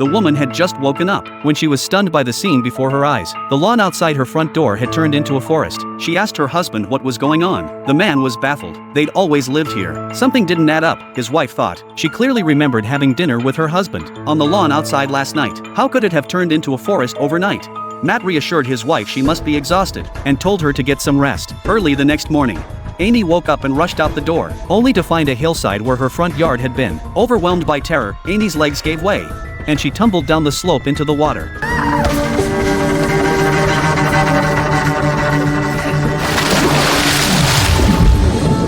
The woman had just woken up when she was stunned by the scene before her eyes. The lawn outside her front door had turned into a forest. She asked her husband what was going on. The man was baffled. They'd always lived here. Something didn't add up, his wife thought. She clearly remembered having dinner with her husband on the lawn outside last night. How could it have turned into a forest overnight? Matt reassured his wife she must be exhausted and told her to get some rest. Early the next morning, Amy woke up and rushed out the door, only to find a hillside where her front yard had been. Overwhelmed by terror, Amy's legs gave way, and she tumbled down the slope into the water.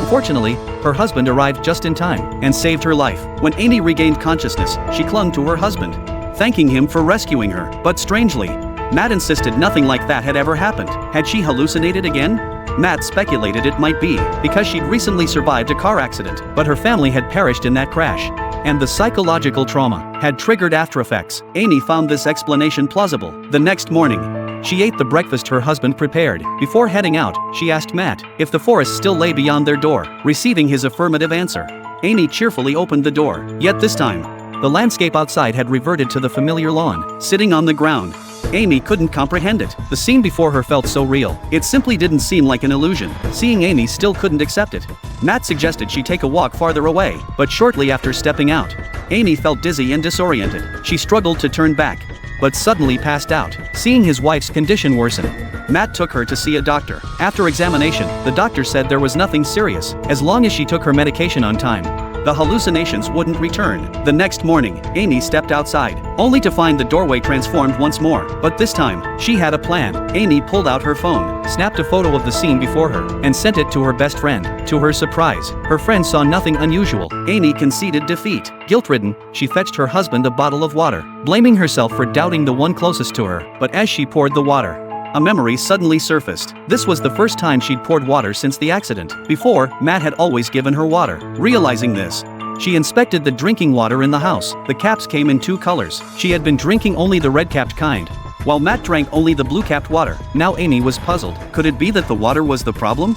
Fortunately, her husband arrived just in time and saved her life. When Amy regained consciousness, she clung to her husband, thanking him for rescuing her. But strangely, Matt insisted nothing like that had ever happened. Had she hallucinated again? Matt speculated it might be because she'd recently survived a car accident, but her family had perished in that crash, and the psychological trauma had triggered aftereffects. Amy found this explanation plausible. The next morning, she ate the breakfast her husband prepared. Before heading out, she asked Matt if the forest still lay beyond their door. Receiving his affirmative answer, Amy cheerfully opened the door. Yet this time, the landscape outside had reverted to the familiar lawn. Sitting on the ground, Amy couldn't comprehend it. The scene before her felt so real. It simply didn't seem like an illusion. Seeing Amy still couldn't accept it. Matt suggested she take a walk farther away, but shortly after stepping out, Amy felt dizzy and disoriented. She struggled to turn back, but suddenly passed out. Seeing his wife's condition worsen, Matt took her to see a doctor. After examination, the doctor said there was nothing serious, as long as she took her medication on time. The hallucinations wouldn't return. The next morning, Amy stepped outside, only to find the doorway transformed once more. But this time, she had a plan. Amy pulled out her phone, snapped a photo of the scene before her, and sent it to her best friend. To her surprise, her friend saw nothing unusual. Amy conceded defeat. Guilt-ridden, she fetched her husband a bottle of water, blaming herself for doubting the one closest to her. But as she poured the water, a memory suddenly surfaced. This was the first time she'd poured water since the accident. Before, Matt had always given her water. Realizing this, she inspected the drinking water in the house. The caps came in two colors. She had been drinking only the red-capped kind, while Matt drank only the blue-capped water. Now Amy was puzzled. Could it be that the water was the problem?